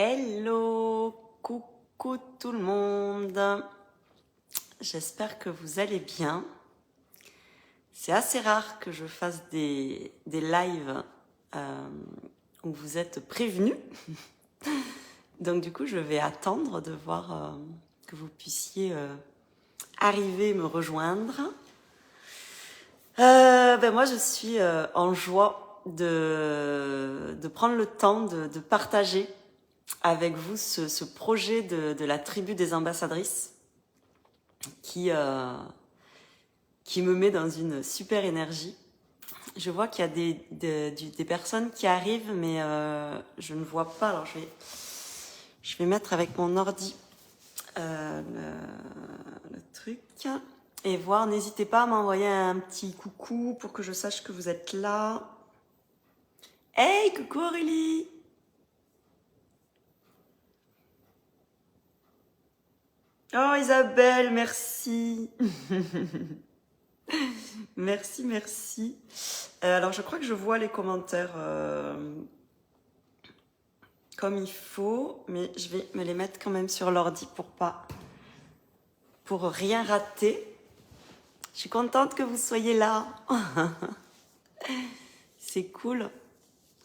Hello, coucou tout le monde. J'espère que vous allez bien. C'est assez rare que je fasse des lives où vous êtes prévenus. Donc du coup, je vais attendre de voir que vous puissiez arriver me rejoindre. Moi, je suis en joie de prendre le temps de partager avec vous ce projet de la tribu des ambassadrices qui me met dans une super énergie. Je vois qu'il y a des personnes qui arrivent, mais je ne vois pas. Alors je vais mettre avec mon ordi le truc et voir. N'hésitez pas à m'envoyer un petit coucou pour que je sache que vous êtes là. Hey, coucou Aurélie! Oh Isabelle, merci. Merci, merci. Alors je crois que je vois les commentaires comme il faut, mais je vais me les mettre quand même sur l'ordi pour rien rater. Je suis contente que vous soyez là. C'est cool.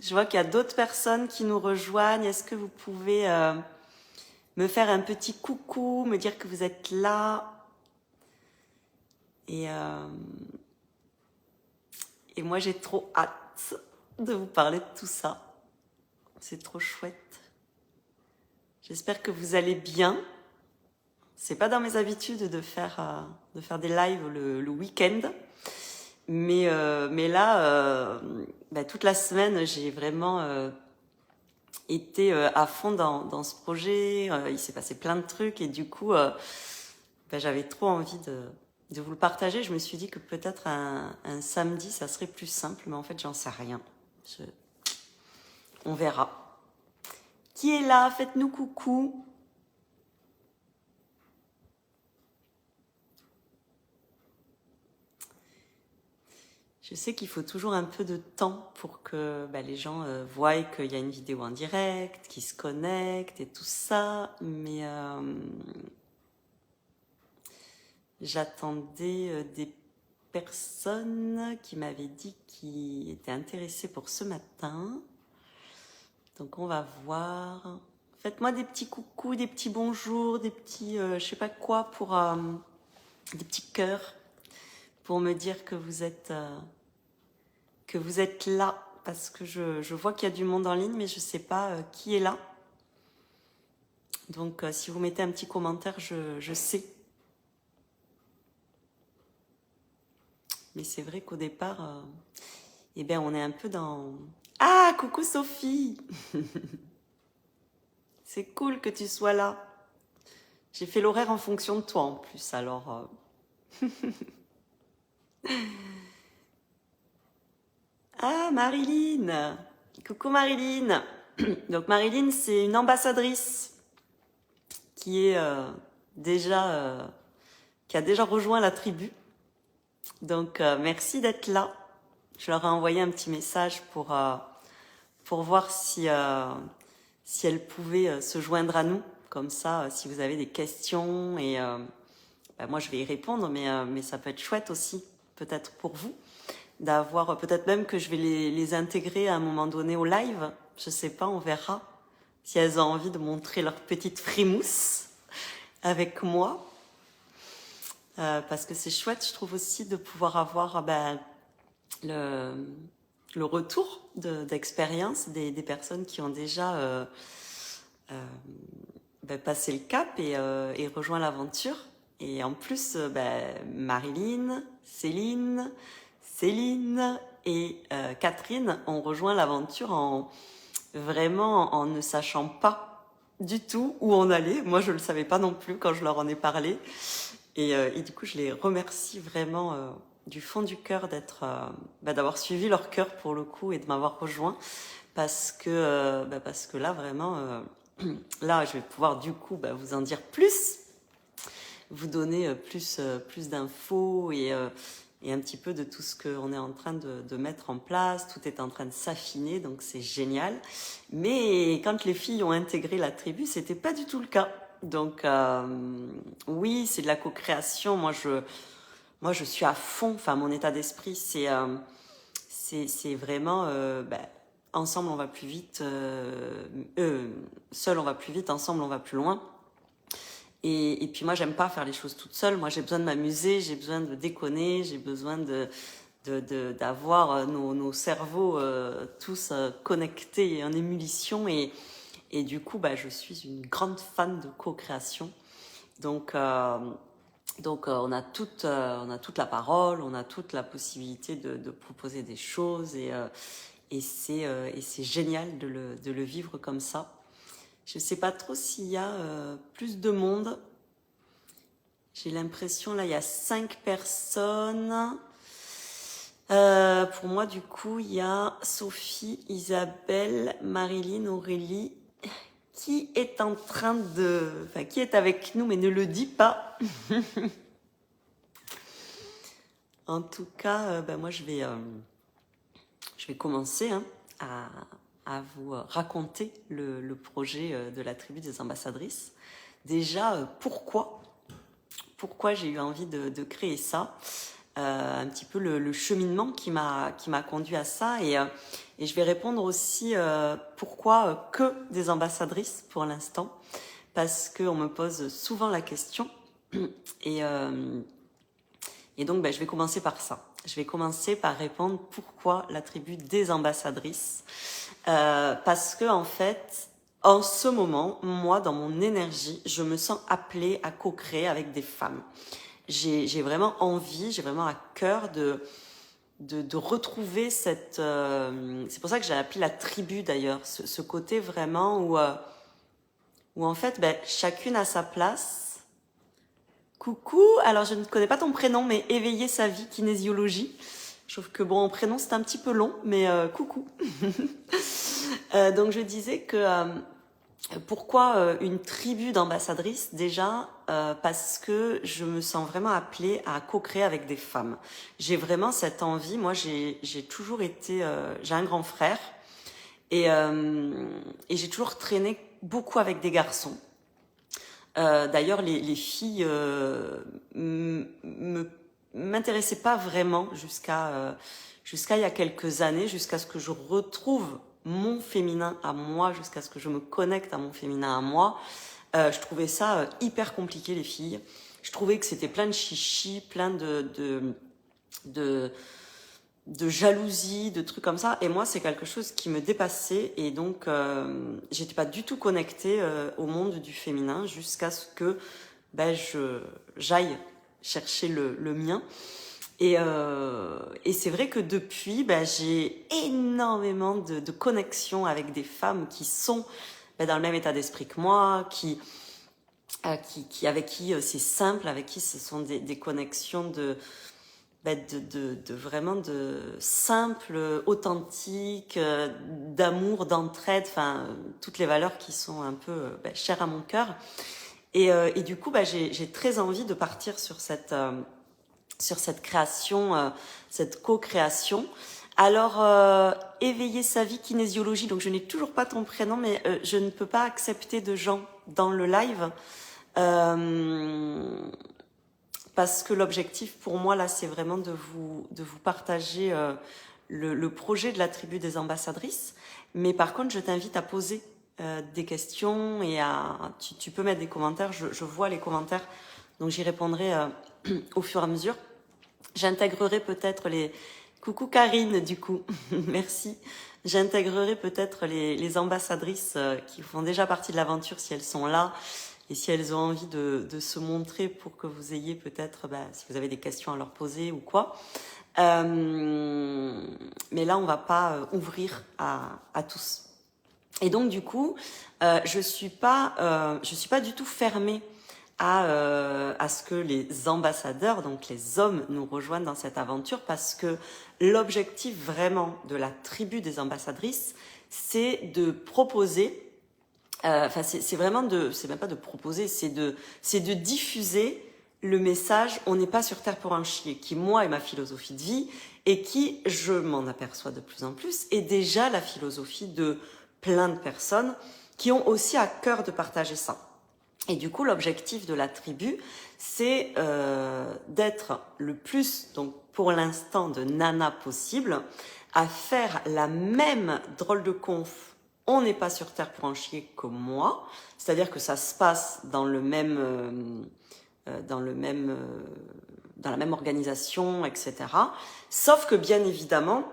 Je vois qu'il y a d'autres personnes qui nous rejoignent. Est-ce que vous pouvez me faire un petit coucou, me dire que vous êtes là? Et moi, j'ai trop hâte de vous parler de tout ça. C'est trop chouette. J'espère que vous allez bien. C'est pas dans mes habitudes de faire des lives le week-end. Mais là, toute la semaine, j'ai vraiment été à fond dans ce projet. Il s'est passé plein de trucs et du coup, j'avais trop envie de vous le partager. Je me suis dit que peut-être un samedi, ça serait plus simple, mais en fait, j'en sais rien. On verra. Qui est là? Faites-nous coucou. Je sais qu'il faut toujours un peu de temps pour que les gens voient qu'il y a une vidéo en direct, qu'ils se connectent et tout ça, mais j'attendais des personnes qui m'avaient dit qu'ils étaient intéressés pour ce matin. Donc on va voir. Faites-moi des petits coucous, des petits bonjours, des petits je sais pas quoi pour des petits cœurs pour me dire que vous êtes là, parce que je vois qu'il y a du monde en ligne, mais je sais pas qui est là. Donc si vous mettez un petit commentaire, je sais. Mais c'est vrai qu'au départ, on est un peu dans... Ah, coucou Sophie. C'est cool que tu sois là. J'ai fait l'horaire en fonction de toi en plus, alors... Ah, Marilyn. Coucou Marilyn. Donc Marilyn, c'est une ambassadrice qui est qui a déjà rejoint la tribu. Donc merci d'être là. Je leur ai envoyé un petit message pour voir si elles pouvaient se joindre à nous. Comme ça, si vous avez des questions, et moi je vais y répondre, mais ça peut être chouette aussi, peut-être pour vous, d'avoir, peut-être même que je vais les intégrer à un moment donné au live. Je sais pas, on verra si elles ont envie de montrer leur petite frimousse avec moi. Parce que c'est chouette, je trouve aussi, de pouvoir avoir le retour d'expérience des personnes qui ont déjà passé le cap et rejoint l'aventure. Et en plus, Marilyn, Céline et Catherine ont rejoint l'aventure vraiment en ne sachant pas du tout où on allait. Moi, je ne le savais pas non plus quand je leur en ai parlé. Et du coup, je les remercie vraiment du fond du cœur d'avoir suivi leur cœur pour le coup et de m'avoir rejoint, parce que là vraiment là je vais pouvoir du coup vous en dire plus, vous donner plus d'infos et et un petit peu de tout ce qu'on est en train de mettre en place. Tout est en train de s'affiner, donc c'est génial. Mais quand les filles ont intégré la tribu, c'était pas du tout le cas. Donc oui, c'est de la co-création. Moi, je suis à fond. Enfin, mon état d'esprit, c'est vraiment ensemble on va plus vite, seul on va plus vite, ensemble on va plus loin. Et puis moi, j'aime pas faire les choses toute seule. Moi, j'ai besoin de m'amuser, j'ai besoin de déconner, j'ai besoin d'avoir nos cerveaux tous connectés et en ébullition. Et du coup, je suis une grande fan de co-création. Donc on a toute la parole, on a toute la possibilité de proposer des choses et c'est génial de le vivre comme ça. Je sais pas trop s'il y a plus de monde. J'ai l'impression, là, il y a 5 personnes. Pour moi, du coup, il y a Sophie, Isabelle, Marilyn, Aurélie, qui est qui est avec nous, mais ne le dit pas. En tout cas, moi, je vais commencer à vous raconter le projet de la tribu des ambassadrices. Déjà, pourquoi j'ai eu envie de créer ça, un petit peu le cheminement qui m'a conduit à ça, et je vais répondre aussi pourquoi que des ambassadrices pour l'instant, parce qu'on me pose souvent la question, et donc je vais commencer par ça. Je vais commencer par répondre pourquoi la tribu des ambassadrices, parce que en fait, en ce moment, moi, dans mon énergie, je me sens appelée à co-créer avec des femmes. J'ai vraiment envie, j'ai vraiment à cœur de retrouver cette... c'est pour ça que j'ai appelé la tribu d'ailleurs, ce côté vraiment où en fait, chacune a sa place. Coucou, alors je ne connais pas ton prénom, mais éveiller sa vie, kinésiologie. Je trouve que bon, en prénom c'est un petit peu long, mais coucou. Donc je disais que pourquoi une tribu d'ambassadrices déjà, parce que je me sens vraiment appelée à co-créer avec des femmes. J'ai vraiment cette envie. Moi, j'ai toujours été, j'ai un grand frère et j'ai toujours traîné beaucoup avec des garçons. D'ailleurs, les filles m'intéressaient pas vraiment jusqu'à il y a quelques années, jusqu'à ce que je retrouve mon féminin à moi, jusqu'à ce que je me connecte à mon féminin à moi. Je trouvais ça hyper compliqué, les filles. Je trouvais que c'était plein de chichi, plein de jalousie, de trucs comme ça. Et moi, c'est quelque chose qui me dépassait. Et donc, j'étais pas du tout connectée au monde du féminin jusqu'à ce que j'aille chercher le mien. Et c'est vrai que depuis, j'ai énormément de connexions avec des femmes qui sont dans le même état d'esprit que moi, avec qui c'est simple, avec qui ce sont des connexions de vraiment de simple, authentique, d'amour, d'entraide, enfin toutes les valeurs qui sont un peu chères à mon cœur. Et du coup, j'ai très envie de partir sur cette création, cette co-création. Alors, éveiller sa vie, kinésiologie, donc je n'ai toujours pas ton prénom, mais je ne peux pas accepter de gens dans le live. Parce que l'objectif pour moi là, c'est vraiment de vous partager le projet de la tribu des ambassadrices. Mais par contre, je t'invite à poser des questions et tu peux mettre des commentaires. Je vois les commentaires, donc j'y répondrai au fur et à mesure. J'intégrerai peut-être les... Coucou Karine, du coup, merci. J'intégrerai peut-être les ambassadrices qui font déjà partie de l'aventure si elles sont là. Et si elles ont envie de se montrer pour que vous ayez peut-être, si vous avez des questions à leur poser ou quoi. Mais là, on va pas ouvrir à tous. Et donc, du coup, je suis pas du tout fermée à ce que les ambassadeurs, donc les hommes, nous rejoignent dans cette aventure, parce que l'objectif vraiment de la tribu des ambassadrices, c'est de proposer... c'est vraiment c'est même pas de proposer, c'est de diffuser le message « on n'est pas sur Terre pour en chier », qui, moi, est ma philosophie de vie et qui, je m'en aperçois de plus en plus, est déjà la philosophie de plein de personnes qui ont aussi à cœur de partager ça. Et du coup, l'objectif de la tribu, c'est d'être le plus, donc pour l'instant, de nana possible, à faire la même drôle de conf. On n'est pas sur Terre pour en chier que moi, c'est-à-dire que ça se passe dans le même, dans la même organisation, etc. Sauf que bien évidemment,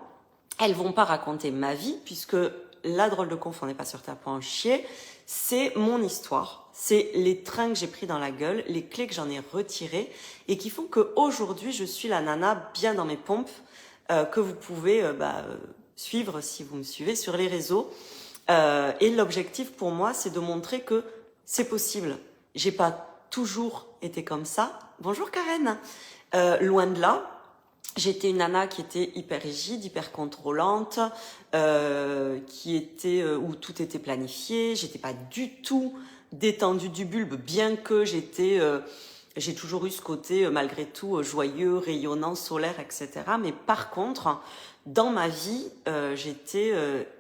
elles vont pas raconter ma vie, puisque la drôle de conf, on n'est pas sur Terre pour en chier, c'est mon histoire, c'est les trains que j'ai pris dans la gueule, les clés que j'en ai retirées et qui font qu'aujourd'hui, je suis la nana bien dans mes pompes que vous pouvez suivre si vous me suivez sur les réseaux. Et l'objectif pour moi, c'est de montrer que c'est possible. J'ai pas toujours été comme ça. Bonjour Karen. Loin de là. J'étais une nana qui était hyper rigide, hyper contrôlante, qui était où tout était planifié. J'étais pas du tout détendue du bulbe, bien que j'ai toujours eu ce côté malgré tout joyeux, rayonnant, solaire, etc. Mais par contre, dans ma vie, j'étais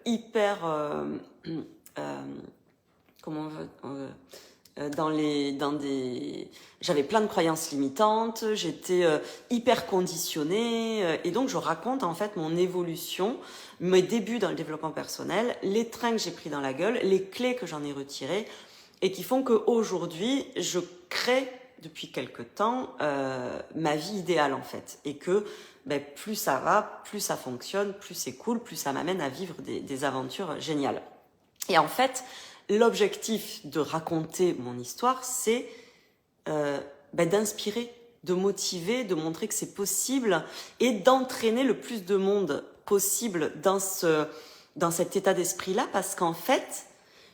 hyper comment on veut j'avais plein de croyances limitantes, j'étais hyper conditionnée et donc je raconte en fait mon évolution, mes débuts dans le développement personnel, les trains que j'ai pris dans la gueule, les clés que j'en ai retirées et qui font qu'aujourd'hui je crée depuis quelque temps ma vie idéale en fait et que plus ça va, plus ça fonctionne, plus c'est cool, plus ça m'amène à vivre des aventures géniales. Et en fait, l'objectif de raconter mon histoire, c'est d'inspirer, de motiver, de montrer que c'est possible et d'entraîner le plus de monde possible dans cet état d'esprit-là, parce qu'en fait,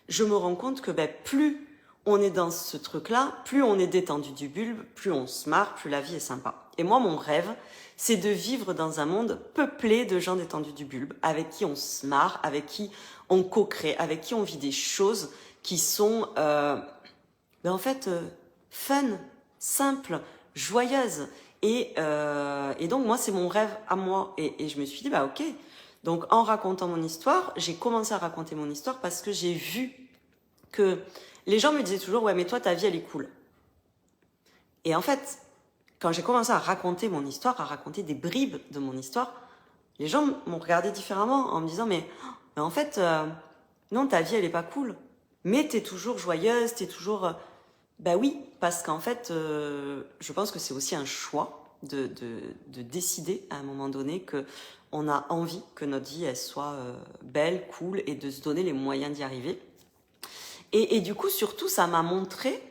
je me rends compte que plus on est dans ce truc-là, plus on est détendu du bulbe, plus on se marre, plus la vie est sympa. Et moi, mon rêve, c'est de vivre dans un monde peuplé de gens détendus du bulbe, avec qui on se marre, avec qui on co-crée, avec qui on vit des choses qui sont en fait fun, simples, joyeuses. Et donc moi, c'est mon rêve à moi. Et je me suis dit, ok. Donc en racontant mon histoire, j'ai commencé à raconter mon histoire parce que j'ai vu que les gens me disaient toujours, ouais, mais toi, ta vie, elle est cool. Et en fait, quand j'ai commencé à raconter mon histoire, à raconter des bribes de mon histoire, les gens m'ont regardé différemment en me disant, mais en fait, non, ta vie, elle est pas cool. Mais t'es toujours joyeuse, t'es toujours... oui, parce qu'en fait, je pense que c'est aussi un choix de décider à un moment donné que on a envie que notre vie, elle soit belle, cool, et de se donner les moyens d'y arriver. Et du coup, surtout, ça m'a montré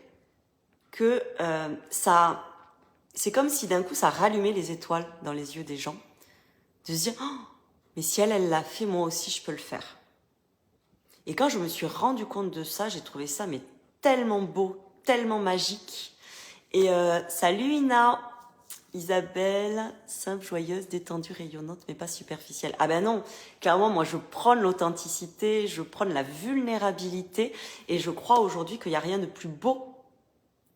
que c'est comme si d'un coup, ça rallumait les étoiles dans les yeux des gens. De se dire, mais si elle l'a fait, moi aussi, je peux le faire. Et quand je me suis rendu compte de ça, j'ai trouvé ça mais tellement beau, tellement magique. Et salut Ina, Isabelle, simple, joyeuse, détendue, rayonnante, mais pas superficielle. Ah ben non, clairement, moi je prône l'authenticité, je prône la vulnérabilité, et je crois aujourd'hui qu'il n'y a rien de plus beau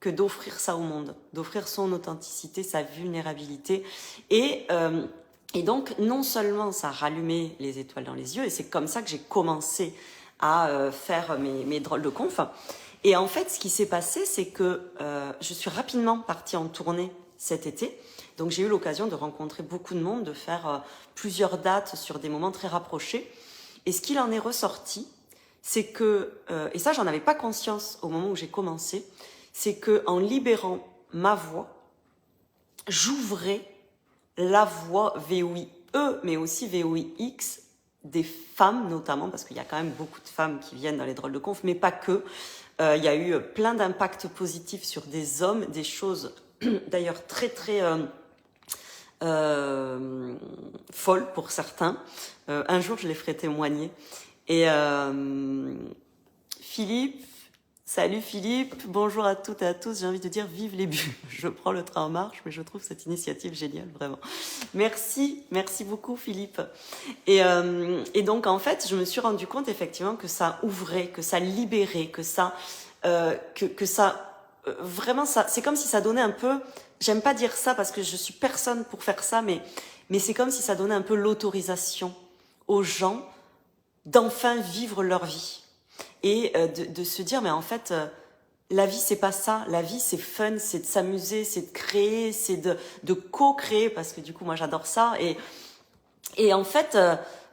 que d'offrir ça au monde, d'offrir son authenticité, sa vulnérabilité. Et donc, non seulement ça a rallumé les étoiles dans les yeux, et c'est comme ça que j'ai commencé à faire mes drôles de conf. Et en fait, ce qui s'est passé, c'est que je suis rapidement partie en tournée cet été. Donc, j'ai eu l'occasion de rencontrer beaucoup de monde, de faire plusieurs dates sur des moments très rapprochés. Et ce qu'il en est ressorti, c'est que, et ça, j'en avais pas conscience au moment où j'ai commencé, c'est que en libérant ma voix, j'ouvrais la voix VOIE, mais aussi VOIX, des femmes notamment, parce qu'il y a quand même beaucoup de femmes qui viennent dans les drôles de conf, mais pas que. Il y a eu plein d'impacts positifs sur des hommes, des choses d'ailleurs très très folles pour certains. Un jour, je les ferai témoigner. Et Philippe, salut Philippe, bonjour à toutes et à tous. J'ai envie de dire vive les bulles. Je prends le train en marche, mais je trouve cette initiative géniale, vraiment. Merci beaucoup Philippe. Et donc en fait, je me suis rendu compte effectivement que ça ouvrait, que ça libérait, que ça vraiment, ça, c'est comme si ça donnait un peu, j'aime pas dire ça parce que je suis personne pour faire ça, mais c'est comme si ça donnait un peu l'autorisation aux gens d'enfin vivre leur vie. Et de se dire, mais en fait, la vie, c'est pas ça. La vie, c'est fun, c'est de s'amuser, c'est de créer, c'est de co-créer, parce que du coup, moi, j'adore ça. Et en fait,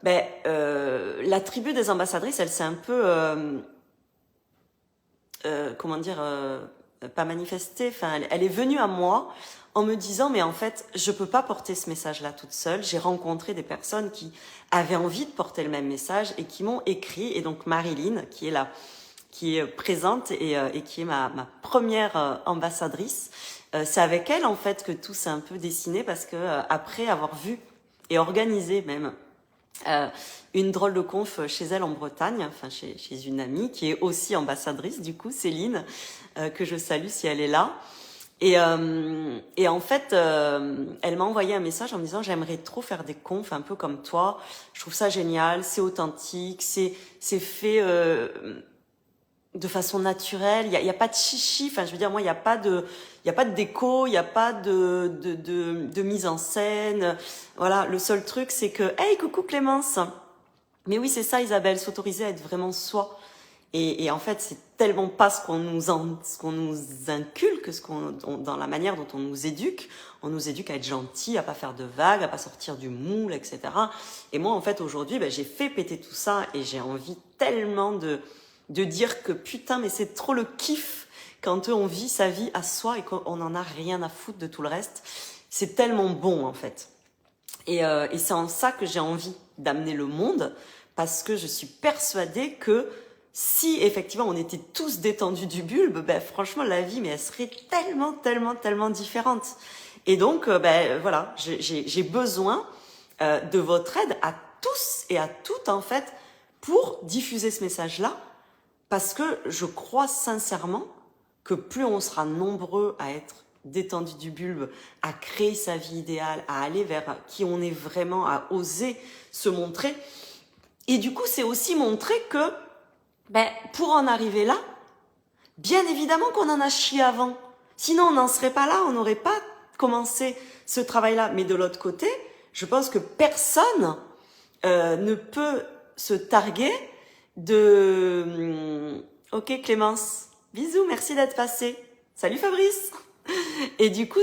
la tribu des ambassadrices, elle s'est un peu, comment dire, pas manifestée, enfin, elle est venue à moi en me disant, mais en fait, je peux pas porter ce message-là toute seule. J'ai rencontré des personnes qui avaient envie de porter le même message et qui m'ont écrit. Et donc, Marilyn, qui est là, qui est présente et qui est ma première ambassadrice, c'est avec elle, en fait, que tout s'est un peu dessiné parce que après avoir vu et organisé même une drôle de conf chez elle en Bretagne, enfin chez une amie qui est aussi ambassadrice, du coup, Céline, que je salue si elle est là. Et en fait, elle m'a envoyé un message en me disant, j'aimerais trop faire des confs un peu comme toi. Je trouve ça génial, c'est authentique, c'est fait de façon naturelle. Il y a pas de chichi. Enfin, je veux dire, moi, il y a pas de déco, il y a pas de mise en scène. Voilà, le seul truc, c'est que, hey, coucou Clémence. Mais oui, c'est ça, Isabelle, s'autoriser à être vraiment soi. Et en fait, c'est tellement pas ce qu'on nous inculque, dans la manière dont on nous éduque. On nous éduque à être gentil, à pas faire de vagues, à pas sortir du moule, etc. Et moi, en fait, aujourd'hui, j'ai fait péter tout ça et j'ai envie tellement de dire que putain, mais c'est trop le kiff quand on vit sa vie à soi et qu'on n'en a rien à foutre de tout le reste. C'est tellement bon, en fait. Et c'est en ça que j'ai envie d'amener le monde, parce que je suis persuadée que si effectivement on était tous détendus du bulbe, franchement la vie, mais elle serait tellement, tellement, tellement différente. Et donc, voilà, j'ai besoin de votre aide à tous et à toutes, en fait, pour diffuser ce message-là, parce que je crois sincèrement que plus on sera nombreux à être détendu du bulbe, à créer sa vie idéale, à aller vers qui on est vraiment, à oser se montrer. Et du coup, c'est aussi montrer que, pour en arriver là, bien évidemment qu'on en a chié avant. Sinon, on n'en serait pas là, on n'aurait pas commencé ce travail-là. Mais de l'autre côté, je pense que personne ne peut se targuer de... Ok Clémence, bisous, merci d'être passée. Salut Fabrice. Et du coup,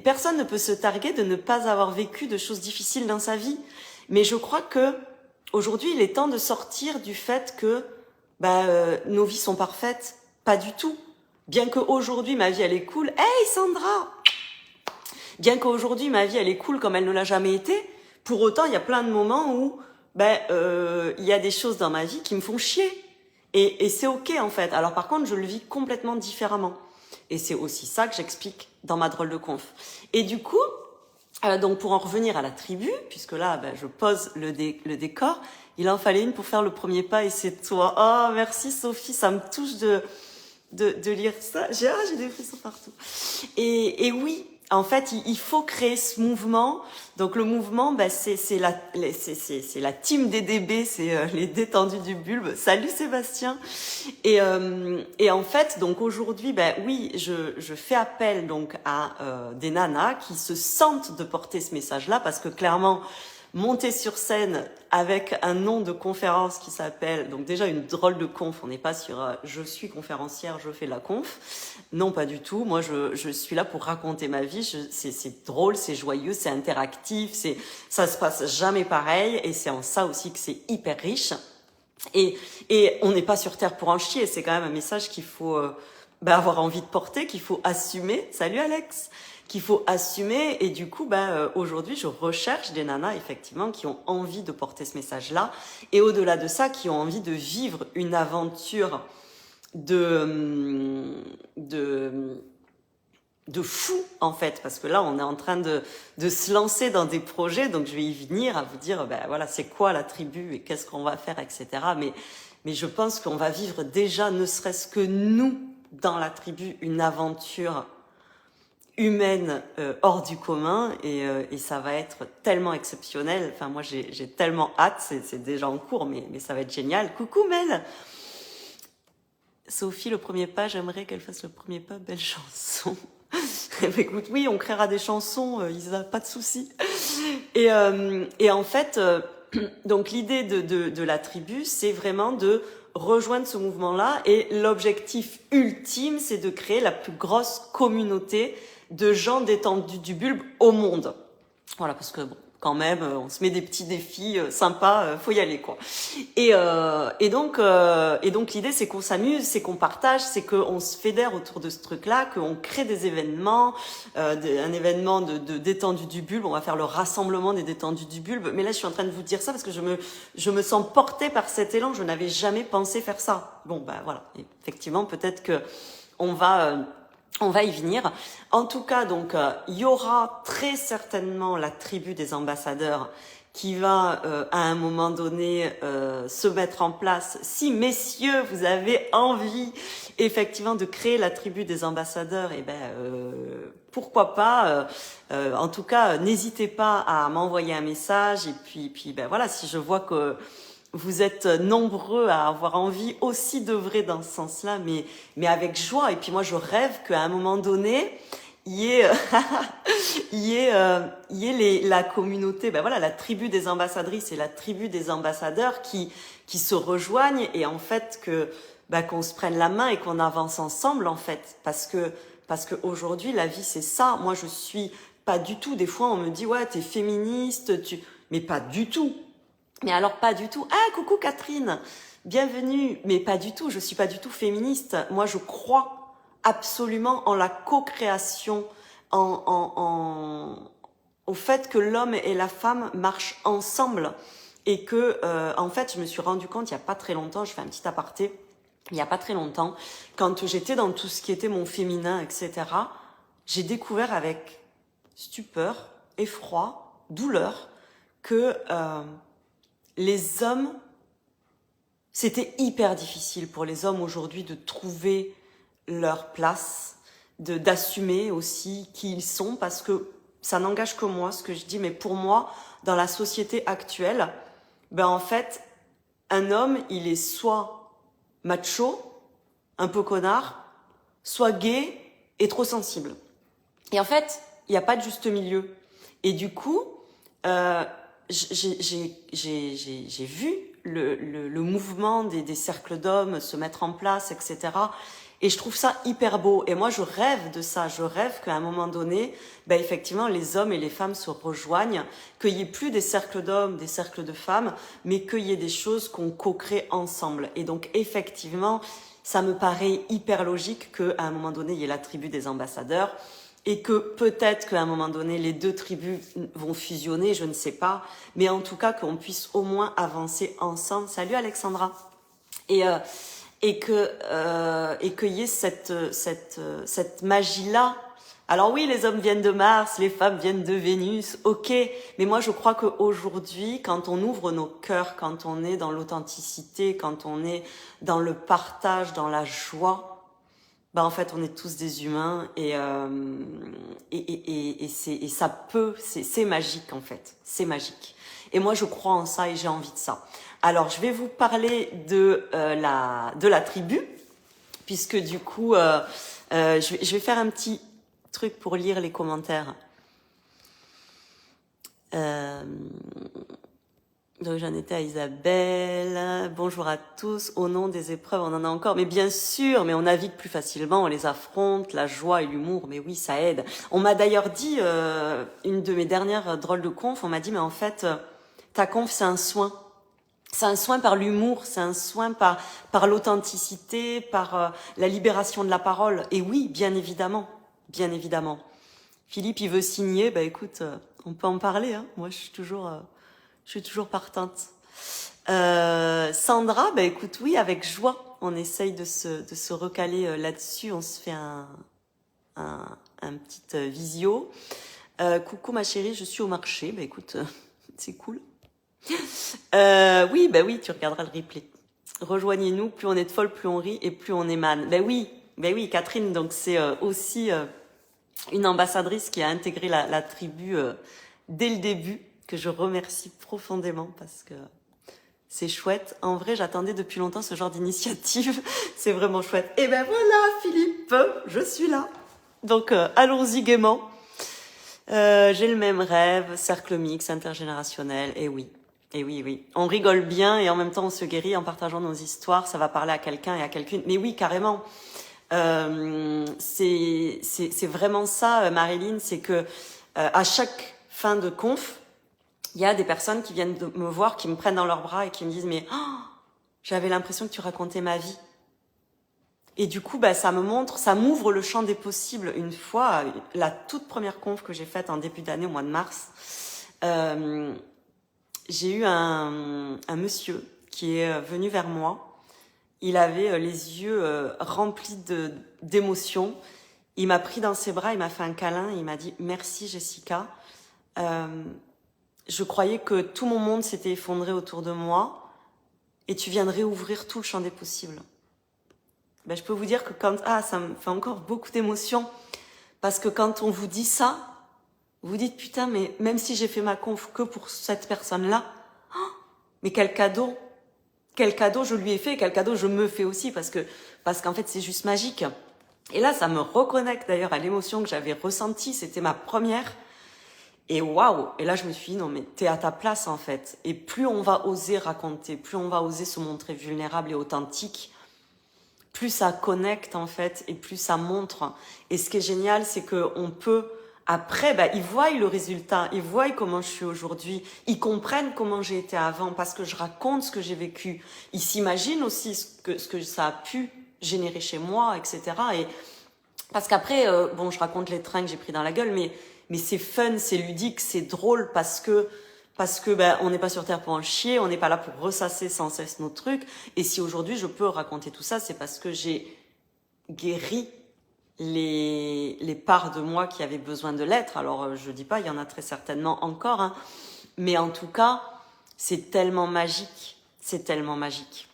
personne ne peut se targuer de ne pas avoir vécu de choses difficiles dans sa vie. Mais je crois que aujourd'hui, il est temps de sortir du fait que nos vies sont parfaites. Pas du tout. Bien qu'aujourd'hui, ma vie, elle est cool. Hey Sandra! Bien qu'aujourd'hui, ma vie, elle est cool comme elle ne l'a jamais été, pour autant, il y a plein de moments où il y a des choses dans ma vie qui me font chier. Et c'est ok, en fait. Alors par contre, je le vis complètement différemment. Et c'est aussi ça que j'explique dans ma drôle de conf. Et du coup, donc pour en revenir à la tribu, puisque là, je pose le décor, il en fallait une pour faire le premier pas et c'est toi. Oh, merci Sophie, ça me touche de lire ça. J'ai des frissons partout. Et oui, en fait, il faut créer ce mouvement. Donc le mouvement, c'est la team des DB, c'est les détendus du bulbe. Salut Sébastien. Et en fait, donc aujourd'hui, oui, je fais appel donc à des nanas qui se sentent de porter ce message-là, parce que clairement, monter sur scène avec un nom de conférence qui s'appelle, donc déjà une drôle de conf, on n'est pas sur je suis conférencière, je fais de la conf. Non, pas du tout. Moi, je suis là pour raconter ma vie. C'est drôle, c'est joyeux, c'est interactif, ça se passe jamais pareil, et c'est en ça aussi que c'est hyper riche. Et on n'est pas sur Terre pour en chier, c'est quand même un message qu'il faut avoir envie de porter, qu'il faut assumer. Salut Alex! Qu'il faut assumer, et du coup, aujourd'hui, je recherche des nanas, effectivement, qui ont envie de porter ce message-là, et au-delà de ça, qui ont envie de vivre une aventure de fou, en fait, parce que là, on est en train de se lancer dans des projets, donc je vais y venir à vous dire, voilà, c'est quoi la tribu et qu'est-ce qu'on va faire, etc. Mais je pense qu'on va vivre déjà, ne serait-ce que nous, dans la tribu, une aventure humaine hors du commun, et ça va être tellement exceptionnel. Enfin, moi, j'ai tellement hâte, c'est déjà en cours, mais ça va être génial. Coucou Mel! Sophie, le premier pas, j'aimerais qu'elle fasse le premier pas, belle chanson. Écoute, oui, on créera des chansons, Isa, pas de souci. Et en fait, donc l'idée de la tribu, c'est vraiment de rejoindre ce mouvement-là. Et l'objectif ultime, c'est de créer la plus grosse communauté de gens détendus du bulbe au monde. Voilà, parce que bon, quand même, on se met des petits défis sympas, faut y aller quoi. Et donc l'idée c'est qu'on s'amuse, c'est qu'on partage, c'est qu'on se fédère autour de ce truc-là, qu'on crée des événements, un événement de détendus du bulbe. On va faire le rassemblement des détendus du bulbe. Mais là, je suis en train de vous dire ça parce que je me sens portée par cet élan. Je n'avais jamais pensé faire ça. Bon, bah voilà. Effectivement, peut-être que on va y venir. En tout cas, donc, il y aura très certainement la tribu des ambassadeurs qui va, à un moment donné, se mettre en place. Si, messieurs, vous avez envie, effectivement, de créer la tribu des ambassadeurs, eh ben, pourquoi pas. En tout cas, n'hésitez pas à m'envoyer un message. Et puis, ben voilà, si je vois que vous êtes nombreux à avoir envie aussi d'œuvrer dans ce sens-là, mais avec joie. Et puis moi, je rêve qu'à un moment donné, il y ait, la communauté, ben voilà, la tribu des ambassadrices et la tribu des ambassadeurs qui se rejoignent et en fait qu'on se prenne la main et qu'on avance ensemble en fait, parce que aujourd'hui la vie c'est ça. Moi, je suis pas du tout. Des fois, on me dit ouais, t'es féministe, mais pas du tout. Mais alors pas du tout. Ah, coucou Catherine, bienvenue. Mais pas du tout, je suis pas du tout féministe. Moi, je crois absolument en la co-création, au fait que l'homme et la femme marchent ensemble. Et que, en fait, je me suis rendu compte il y a pas très longtemps, je fais un petit aparté, il y a pas très longtemps, quand j'étais dans tout ce qui était mon féminin, etc., j'ai découvert avec stupeur, effroi, douleur, que les hommes, c'était hyper difficile pour les hommes aujourd'hui de trouver leur place, d'assumer aussi qui ils sont, parce que ça n'engage que moi, ce que je dis, mais pour moi, dans la société actuelle, ben en fait, un homme, il est soit macho, un peu connard, soit gay et trop sensible. Et en fait, il n'y a pas de juste milieu. Et du coup, j'ai vu le mouvement des cercles d'hommes se mettre en place, etc. Et je trouve ça hyper beau. Et moi, je rêve de ça. Je rêve qu'à un moment donné, ben effectivement, les hommes et les femmes se rejoignent, qu'il n'y ait plus des cercles d'hommes, des cercles de femmes, mais qu'il y ait des choses qu'on co-crée ensemble. Et donc, effectivement, ça me paraît hyper logique qu'à un moment donné, il y ait la tribu des ambassadeurs. Et que peut-être qu'à un moment donné, les deux tribus vont fusionner, je ne sais pas. Mais en tout cas, qu'on puisse au moins avancer ensemble. Salut Alexandra. Et qu'il y ait cette magie-là. Alors oui, les hommes viennent de Mars, les femmes viennent de Vénus, ok. Mais moi, je crois qu'aujourd'hui, quand on ouvre nos cœurs, quand on est dans l'authenticité, quand on est dans le partage, dans la joie, bah en fait on est tous des humains et ça peut, c'est magique en fait, c'est magique. Et moi je crois en ça et j'ai envie de ça. Alors je vais vous parler de la tribu, puisque du coup je vais faire un petit truc pour lire les commentaires. Donc j'en étais à Isabelle. Bonjour à tous. Au nom des épreuves, on en a encore. Mais bien sûr, mais on navigue plus facilement, on les affronte, la joie et l'humour. Mais oui, ça aide. On m'a d'ailleurs dit, une de mes dernières drôles de conf, on m'a dit, mais en fait, ta conf, c'est un soin. C'est un soin par l'humour, c'est un soin par l'authenticité, par la libération de la parole. Et oui, bien évidemment, bien évidemment. Philippe, il veut signer. Bah écoute, on peut en parler. Hein. Moi, je suis toujours partante. Sandra, bah écoute, oui, avec joie. On essaye de se recaler là-dessus. On se fait un petit visio. Coucou ma chérie, je suis au marché. Bah écoute, c'est cool. Oui, bah oui, tu regarderas le replay. Rejoignez-nous, plus on est de folle, plus on rit et plus on émane. Bah oui, Catherine, donc c'est aussi une ambassadrice qui a intégré la tribu dès le début, que je remercie profondément parce que C'est chouette. En vrai, j'attendais depuis longtemps ce genre d'initiative. C'est vraiment chouette. Et ben voilà, Philippe, je suis là. Donc, allons-y gaiement. J'ai le même rêve, cercle mix, intergénérationnel. Et oui, oui. On rigole bien et en même temps, on se guérit en partageant nos histoires. Ça va parler à quelqu'un et à quelqu'une. Mais oui, carrément. C'est vraiment ça, Marilyn. C'est que à chaque fin de conf, il y a des personnes qui viennent me voir, qui me prennent dans leurs bras et qui me disent « Mais j'avais l'impression que tu racontais ma vie. » Et du coup, ça m'ouvre le champ des possibles. Une fois, la toute première conf que j'ai faite en début d'année, au mois de mars, j'ai eu un monsieur qui est venu vers moi. Il avait les yeux remplis d'émotions. Il m'a pris dans ses bras, il m'a fait un câlin, il m'a dit « Merci Jessica. Je croyais que tout mon monde s'était effondré autour de moi et tu viendrais ouvrir tout le champ des possibles. » Je peux vous dire que ça me fait encore beaucoup d'émotions parce que quand on vous dit ça, vous dites putain, mais même si j'ai fait ma conf que pour cette personne-là, mais quel cadeau je lui ai fait et quel cadeau je me fais aussi parce qu'en fait c'est juste magique. Et là, ça me reconnecte d'ailleurs à l'émotion que j'avais ressentie, c'était ma première. Et waouh! Et là, je me suis dit, non, mais t'es à ta place, en fait. Et plus on va oser raconter, plus on va oser se montrer vulnérable et authentique, plus ça connecte, en fait, et plus ça montre. Et ce qui est génial, c'est qu'on peut, après, ils voient le résultat, ils voient comment je suis aujourd'hui, ils comprennent comment j'ai été avant, parce que je raconte ce que j'ai vécu. Ils s'imaginent aussi ce que ça a pu générer chez moi, etc. Et parce qu'après, je raconte les trains que j'ai pris dans la gueule, mais c'est fun, c'est ludique, c'est drôle parce que on n'est pas sur Terre pour en chier, on n'est pas là pour ressasser sans cesse nos trucs. Et si aujourd'hui je peux raconter tout ça, c'est parce que j'ai guéri les parts de moi qui avaient besoin de l'être. Alors je dis pas, il y en a très certainement encore, hein, mais en tout cas, c'est tellement magique, c'est tellement magique.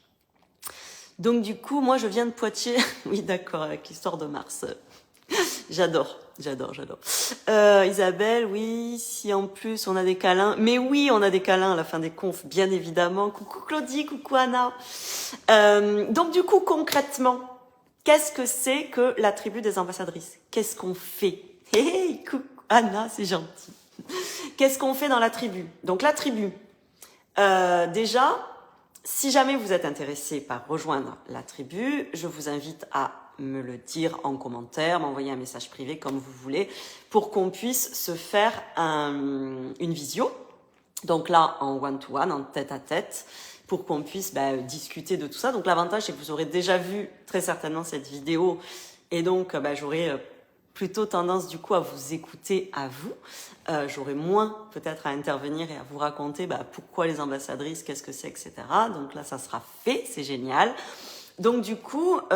Donc du coup, moi je viens de Poitiers, oui d'accord, avec l'histoire de Mars. J'adore. Isabelle, oui, si en plus on a des câlins. Mais oui, on a des câlins à la fin des confs, bien évidemment. Coucou Claudie, coucou Anna. Donc du coup, concrètement, qu'est-ce que c'est que la tribu des ambassadrices? Qu'est-ce qu'on fait? Hey, coucou Anna, c'est gentil. Qu'est-ce qu'on fait dans la tribu? Donc la tribu, déjà, si jamais vous êtes intéressé par rejoindre la tribu, je vous invite à me le dire en commentaire, m'envoyer un message privé comme vous voulez, pour qu'on puisse se faire une visio. Donc là, en one-to-one, en tête-à-tête, pour qu'on puisse discuter de tout ça. Donc l'avantage, c'est que vous aurez déjà vu très certainement cette vidéo, et donc j'aurai plutôt tendance du coup à vous écouter à vous. J'aurai moins peut-être à intervenir et à vous raconter pourquoi les ambassadrices, qu'est-ce que c'est, etc. Donc là, ça sera fait, c'est génial. Donc du coup, il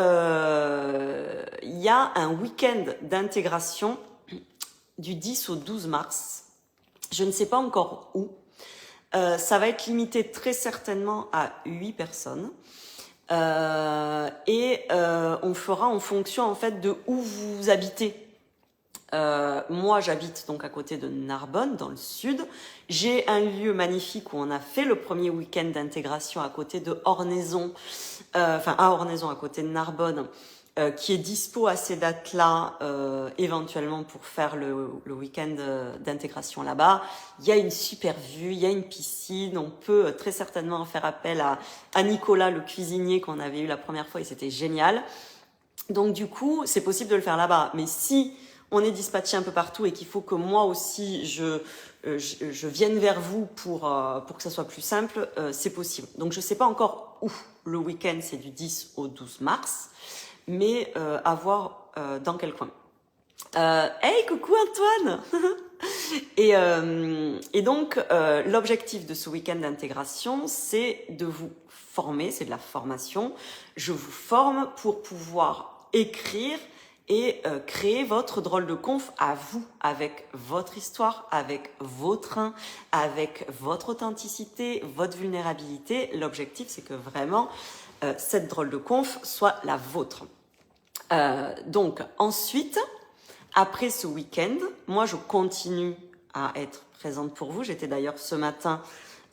y a un week-end d'intégration du 10 au 12 mars. Je ne sais pas encore où. Ça va être limité très certainement à 8 personnes. On fera en fonction en fait de où vous habitez. Moi, j'habite donc à côté de Narbonne, dans le sud. J'ai un lieu magnifique où on a fait le premier week-end d'intégration à côté de Ornaison, à Ornaison, à côté de Narbonne, qui est dispo à ces dates-là, éventuellement pour faire le week-end d'intégration là-bas. Il y a une super vue, il y a une piscine, on peut très certainement faire appel à Nicolas, le cuisinier qu'on avait eu la première fois et c'était génial. Donc du coup, c'est possible de le faire là-bas. Mais si on est dispatché un peu partout et qu'il faut que moi aussi je vienne vers vous pour que ça soit plus simple, c'est possible. Donc je sais pas encore où. Le week-end, c'est du 10 au 12 mars, mais à voir dans quel coin. Hey, coucou Antoine. Et donc, l'objectif de ce week-end d'intégration, c'est de vous former, c'est de la formation. Je vous forme pour pouvoir écrire et créer votre drôle de conf à vous, avec votre histoire, avec vos trains, avec votre authenticité, votre vulnérabilité. L'objectif, c'est que vraiment, cette drôle de conf soit la vôtre. Donc, ensuite, après ce week-end, moi, je continue à être présente pour vous. J'étais d'ailleurs ce matin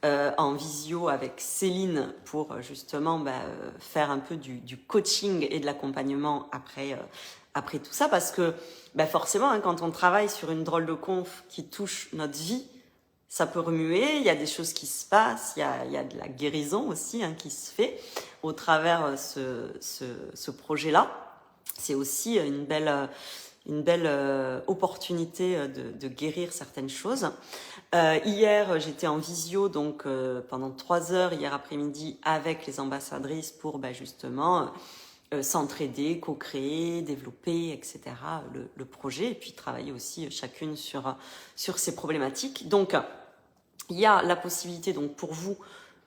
en visio avec Céline pour justement faire un peu du coaching et de l'accompagnement après tout ça, parce que forcément, hein, quand on travaille sur une drôle de conf qui touche notre vie, ça peut remuer, il y a des choses qui se passent, il y a de la guérison aussi, hein, qui se fait au travers ce projet-là. C'est aussi une belle opportunité de guérir certaines choses. Hier, j'étais en visio donc pendant 3 heures hier après-midi avec les ambassadrices pour justement s'entraider, co-créer, développer, etc. le projet, et puis travailler aussi chacune sur ces problématiques. Donc, il y a la possibilité donc pour vous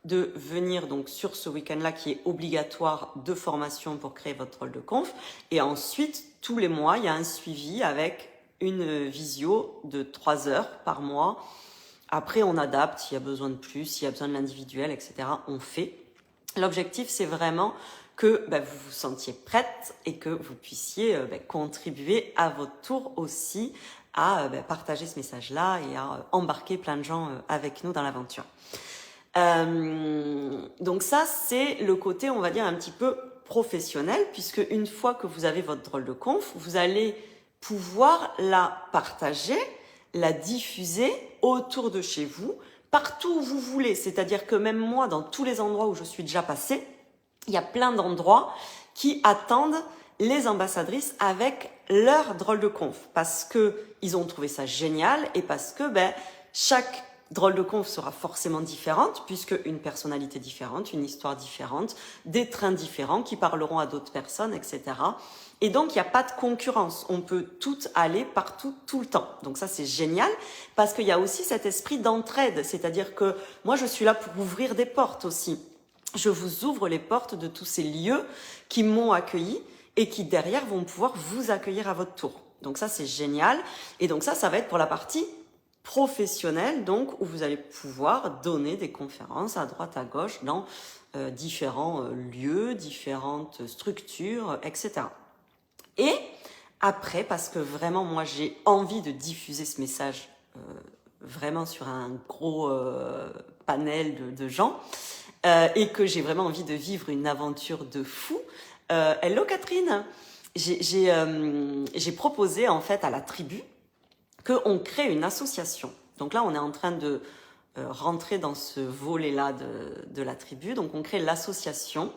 de venir donc sur ce week-end-là qui est obligatoire de formation pour créer votre rôle de conf. Et ensuite, tous les mois, il y a un suivi avec une visio de 3 heures par mois. Après, on adapte s'il y a besoin de plus, s'il y a besoin de l'individuel, etc. On fait. L'objectif, c'est vraiment que vous vous sentiez prête et que vous puissiez contribuer à votre tour aussi à partager ce message-là et à embarquer plein de gens avec nous dans l'aventure. Donc ça, c'est le côté, on va dire, un petit peu professionnel, puisque une fois que vous avez votre drôle de conf, vous allez pouvoir la partager, la diffuser autour de chez vous, partout où vous voulez. C'est-à-dire que même moi, dans tous les endroits où je suis déjà passée, il y a plein d'endroits qui attendent les ambassadrices avec leur drôle de conf, parce que ils ont trouvé ça génial et parce que chaque drôle de conf sera forcément différente, puisque une personnalité différente, une histoire différente, des trains différents qui parleront à d'autres personnes, etc. Et donc, il n'y a pas de concurrence. On peut toutes aller partout, tout le temps. Donc ça, c'est génial, parce qu'il y a aussi cet esprit d'entraide. C'est-à-dire que moi, je suis là pour ouvrir des portes aussi. Je vous ouvre les portes de tous ces lieux qui m'ont accueilli et qui, derrière, vont pouvoir vous accueillir à votre tour. Donc ça, c'est génial. Et donc ça va être pour la partie professionnelle, donc, où vous allez pouvoir donner des conférences à droite, à gauche, dans différents lieux, différentes structures, etc. Et après, parce que vraiment, moi, j'ai envie de diffuser ce message vraiment sur un gros panel de gens, et que j'ai vraiment envie de vivre une aventure de fou. Hello Catherine, j'ai proposé en fait à la tribu qu'on crée une association. Donc là, on est en train de rentrer dans ce volet-là de la tribu. Donc on crée l'association,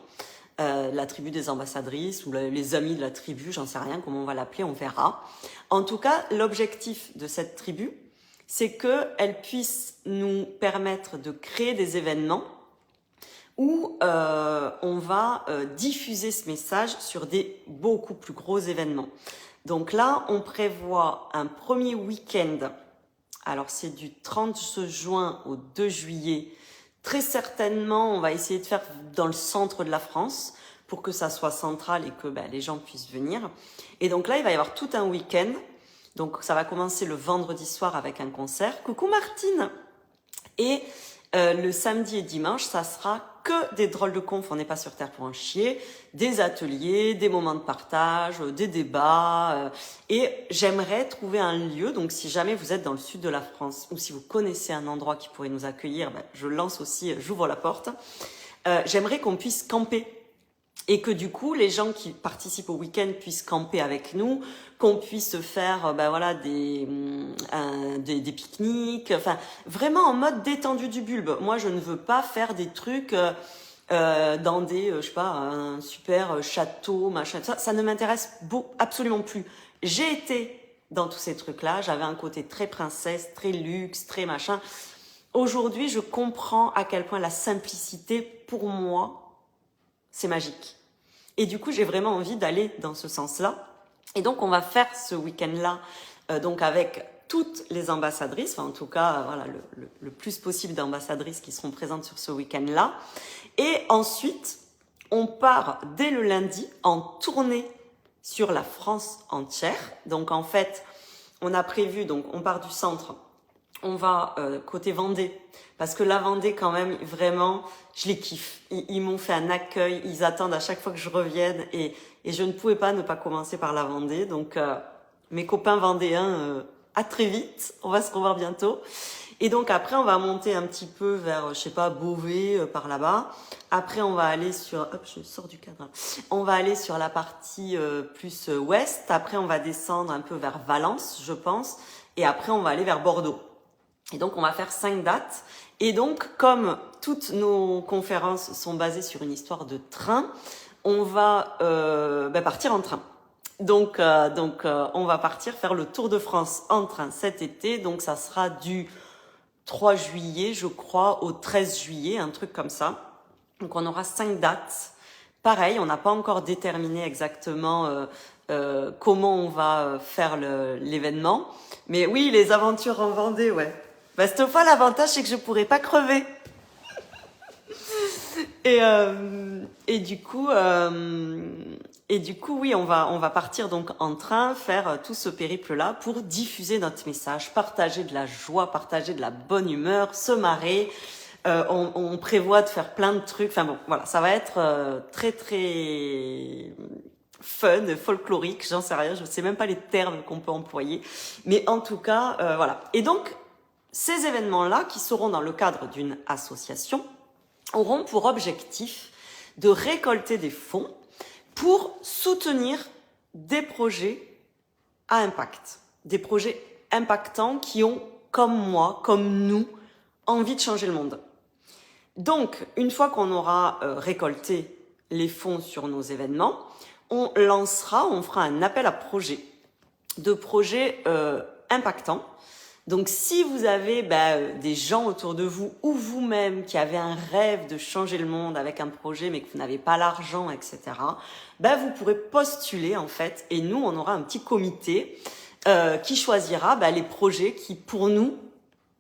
la tribu des ambassadrices ou les amis de la tribu, j'en sais rien comment on va l'appeler, on verra. En tout cas, l'objectif de cette tribu, c'est qu'elle puisse nous permettre de créer des événements où on va diffuser ce message sur des beaucoup plus gros événements. Donc là, on prévoit un premier week-end. Alors, c'est du 30 juin au 2 juillet. Très certainement, on va essayer de faire dans le centre de la France pour que ça soit central et que les gens puissent venir. Et donc là, il va y avoir tout un week-end. Donc, ça va commencer le vendredi soir avec un concert. Coucou Martine! Et le samedi et dimanche, ça sera que des drôles de conf, on n'est pas sur Terre pour en chier, des ateliers, des moments de partage, des débats. Et j'aimerais trouver un lieu, donc si jamais vous êtes dans le sud de la France ou si vous connaissez un endroit qui pourrait nous accueillir, je lance aussi, j'ouvre la porte. J'aimerais qu'on puisse camper. Et que du coup, les gens qui participent au week-end puissent camper avec nous, qu'on puisse faire des pique-niques, enfin vraiment en mode détendu du bulbe. Moi, je ne veux pas faire des trucs dans des, je sais pas, un super château, machin. Ça ne m'intéresse absolument plus. J'ai été dans tous ces trucs-là, j'avais un côté très princesse, très luxe, très machin. Aujourd'hui, je comprends à quel point la simplicité, pour moi, c'est magique. Et du coup, j'ai vraiment envie d'aller dans ce sens-là. Et donc, on va faire ce week-end-là donc avec toutes les ambassadrices, enfin, en tout cas, voilà, le plus possible d'ambassadrices qui seront présentes sur ce week-end-là. Et ensuite, on part dès le lundi en tournée sur la France entière. Donc, en fait, on a prévu, donc on part du centre, on va côté Vendée, parce que la Vendée, quand même, vraiment, je les kiffe. Ils m'ont fait un accueil, ils attendent à chaque fois que je revienne et je ne pouvais pas ne pas commencer par la Vendée. Donc, mes copains vendéens, à très vite, on va se revoir bientôt. Et donc après, on va monter un petit peu vers, je sais pas, Beauvais, par là-bas. Après, on va aller sur, hop, je sors du cadre. On va aller sur la partie plus ouest. Après, on va descendre un peu vers Valence, je pense. Et après, on va aller vers Bordeaux. Et donc, on va faire 5 dates. Et donc, comme toutes nos conférences sont basées sur une histoire de train, on va partir en train. Donc, on va partir faire le Tour de France en train cet été. Donc, ça sera du 3 juillet, je crois, au 13 juillet, un truc comme ça. Donc, on aura 5 dates. Pareil, on n'a pas encore déterminé exactement comment on va faire l'événement. Mais oui, les aventures en Vendée, ouais. Bah, cette fois, l'avantage, c'est que je pourrais pas crever. Et du coup, oui, on va partir donc en train, faire tout ce périple-là pour diffuser notre message, partager de la joie, partager de la bonne humeur, se marrer. On prévoit de faire plein de trucs. Enfin bon, voilà, ça va être très très fun, folklorique, j'en sais rien, je ne sais même pas les termes qu'on peut employer. Mais en tout cas, voilà. Et donc, ces événements-là, qui seront dans le cadre d'une association, auront pour objectif de récolter des fonds pour soutenir des projets à impact, des projets impactants qui ont, comme moi, comme nous, envie de changer le monde. Donc, une fois qu'on aura récolté les fonds sur nos événements, on fera un appel à projets, de projets impactants. Donc, si vous avez des gens autour de vous ou vous-même qui avez un rêve de changer le monde avec un projet mais que vous n'avez pas l'argent, etc., vous pourrez postuler en fait et nous, on aura un petit comité qui choisira les projets qui, pour nous,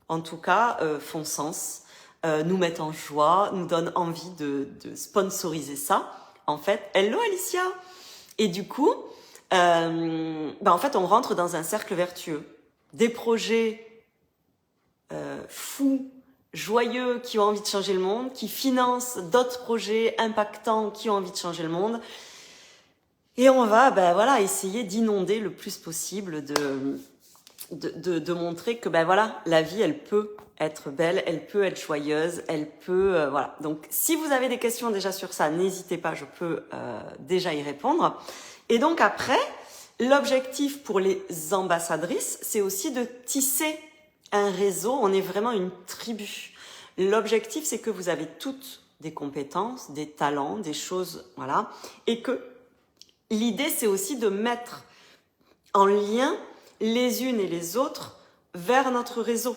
en tout cas, font sens, nous mettent en joie, nous donnent envie de sponsoriser ça. En fait, hello Alicia! Et du coup, en fait, on rentre dans un cercle vertueux. Des projets fous, joyeux, qui ont envie de changer le monde, qui financent d'autres projets impactants qui ont envie de changer le monde. Et on va essayer d'inonder le plus possible, de montrer que la vie, elle peut être belle, elle peut être joyeuse, elle peut... voilà. Donc, si vous avez des questions déjà sur ça, n'hésitez pas, je peux déjà y répondre. Et donc après, l'objectif pour les ambassadrices, c'est aussi de tisser un réseau. On est vraiment une tribu. L'objectif, c'est que vous avez toutes des compétences, des talents, des choses, voilà. Et que l'idée, c'est aussi de mettre en lien les unes et les autres vers notre réseau.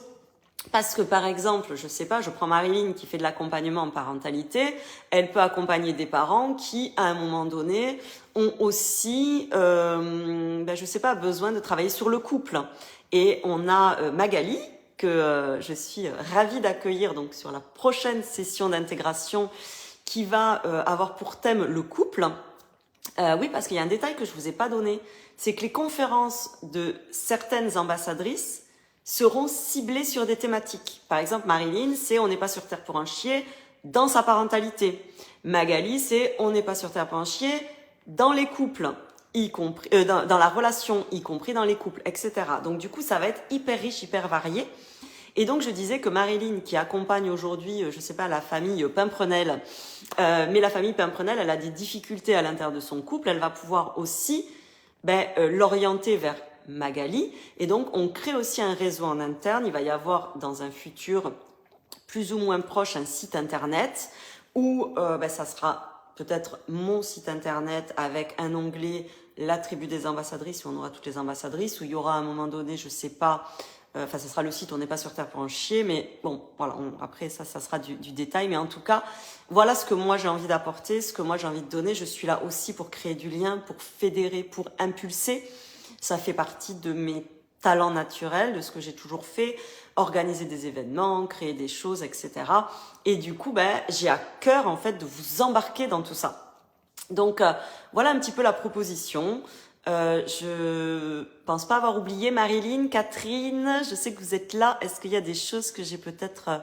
Parce que par exemple, je sais pas, je prends Marilyn qui fait de l'accompagnement en parentalité, elle peut accompagner des parents qui, à un moment donné, ont aussi, je sais pas, besoin de travailler sur le couple. Et on a Magali, que je suis ravie d'accueillir donc sur la prochaine session d'intégration qui va avoir pour thème le couple. Oui, parce qu'il y a un détail que je vous ai pas donné, c'est que les conférences de certaines ambassadrices seront ciblées sur des thématiques. Par exemple, Marilyn, c'est On n'est pas sur Terre pour un chier dans sa parentalité. Magali, c'est On n'est pas sur Terre pour un chier dans les couples, y compris dans la relation, y compris dans les couples, etc. Donc du coup, ça va être hyper riche, hyper varié. Et donc, je disais que Marilyn, qui accompagne aujourd'hui, je sais pas, la famille Pimprenel, mais la famille Pimprenel, elle a des difficultés à l'intérieur de son couple, elle va pouvoir aussi l'orienter vers Magali. Et donc, on crée aussi un réseau en interne. Il va y avoir, dans un futur plus ou moins proche, un site internet où ça sera peut-être mon site internet avec un onglet La tribu des ambassadrices, où on aura toutes les ambassadrices, où il y aura à un moment donné, je sais pas, ça sera le site On n'est pas sur Terre pour en chier, mais bon, voilà, après ça sera du détail, mais en tout cas, voilà ce que moi j'ai envie d'apporter, ce que moi j'ai envie de donner. Je suis là aussi pour créer du lien, pour fédérer, pour impulser. Ça fait partie de mes talents naturels, de ce que j'ai toujours fait, organiser des événements, créer des choses, etc. Et du coup, j'ai à cœur en fait de vous embarquer dans tout ça. Donc voilà un petit peu la proposition. Je pense pas avoir oublié Marilyn, Catherine, je sais que vous êtes là. Est-ce qu'il y a des choses que j'ai peut-être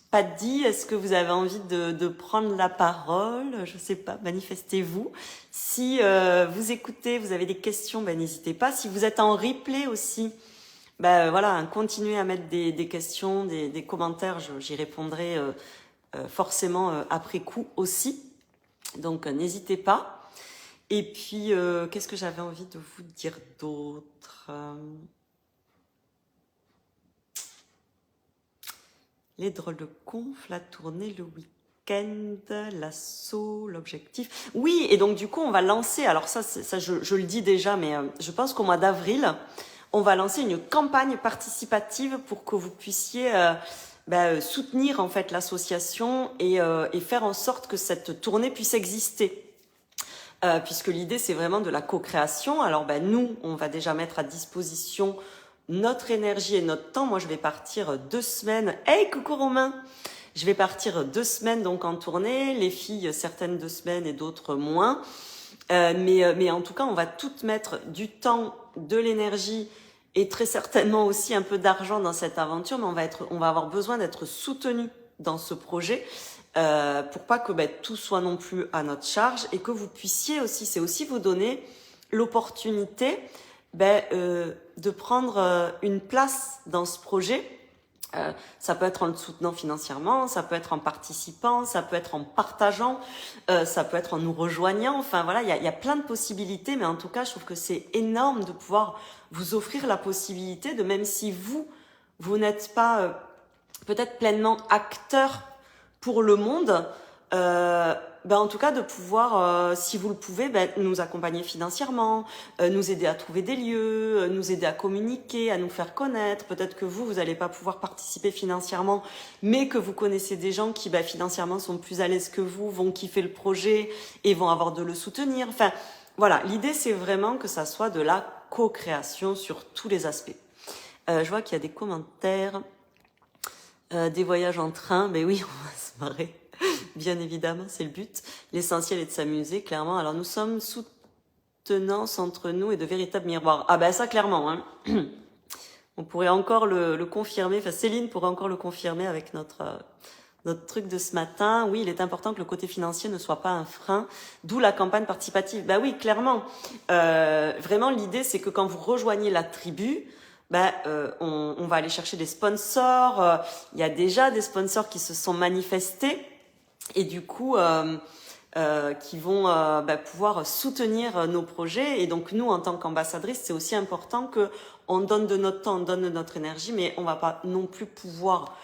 pas dit? Est-ce que vous avez envie de prendre la parole? Je sais pas, manifestez-vous. Si vous écoutez, vous avez des questions, n'hésitez pas. Si vous êtes en replay aussi, voilà, hein, continuez à mettre des questions, des commentaires, j'y répondrai forcément après coup aussi. Donc n'hésitez pas. Et puis, qu'est-ce que j'avais envie de vous dire d'autre? Les drôles de conf, la tournée, le week-end, l'assaut, l'objectif. Oui, et donc du coup, on va lancer, alors ça je le dis déjà, mais je pense qu'au mois d'avril, on va lancer une campagne participative pour que vous puissiez soutenir en fait l'association et faire en sorte que cette tournée puisse exister. Puisque l'idée c'est vraiment de la co-création. Alors nous, on va déjà mettre à disposition notre énergie et notre temps. Moi, je vais partir 2 semaines. Hey, coucou Romain! Je vais partir 2 semaines donc en tournée. Les filles, certaines 2 semaines et d'autres moins. Mais en tout cas, on va toutes mettre du temps, de l'énergie et très certainement aussi un peu d'argent dans cette aventure. Mais on va avoir besoin d'être soutenus dans ce projet. Pour pas que tout soit non plus à notre charge et que vous puissiez aussi, c'est aussi vous donner l'opportunité de prendre une place dans ce projet. Ça peut être en le soutenant financièrement, ça peut être en participant, ça peut être en partageant, ça peut être en nous rejoignant. Enfin voilà, il y a plein de possibilités, mais en tout cas, je trouve que c'est énorme de pouvoir vous offrir la possibilité de, même si vous n'êtes pas peut-être pleinement acteur pour le monde, en tout cas de pouvoir, si vous le pouvez, nous accompagner financièrement, nous aider à trouver des lieux, nous aider à communiquer, à nous faire connaître. Peut-être que vous n'allez pas pouvoir participer financièrement, mais que vous connaissez des gens qui financièrement sont plus à l'aise que vous, vont kiffer le projet et vont avoir de le soutenir. Enfin, voilà, l'idée c'est vraiment que ça soit de la co-création sur tous les aspects. Je vois qu'il y a des commentaires. Des voyages en train, oui, on va se marrer. Bien évidemment, c'est le but. L'essentiel est de s'amuser, clairement. Alors, nous sommes soutenance entre nous et de véritables miroirs. Ah ça, clairement. Hein. On pourrait encore le confirmer. Enfin, Céline pourrait encore le confirmer avec notre truc de ce matin. Oui, il est important que le côté financier ne soit pas un frein. D'où la campagne participative. Oui, clairement. Vraiment, l'idée, c'est que quand vous rejoignez la tribu, on va aller chercher des sponsors. Il y a déjà des sponsors qui se sont manifestés et du coup qui vont pouvoir soutenir nos projets. Et donc nous, en tant qu'ambassadrices, c'est aussi important que on donne de notre temps, on donne de notre énergie, mais on va pas non plus pouvoir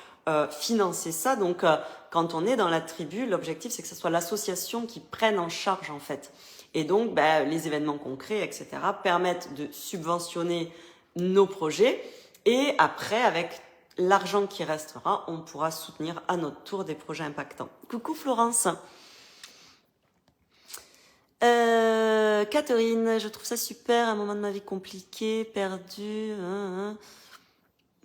financer ça. Donc quand on est dans la tribu, l'objectif c'est que ce soit l'association qui prenne en charge en fait. Et donc les événements concrets, etc., permettent de subventionner nos projets et après avec l'argent qui restera, on pourra soutenir à notre tour des projets impactants. Coucou Florence. Catherine, je trouve ça super, un moment de ma vie compliqué, perdu.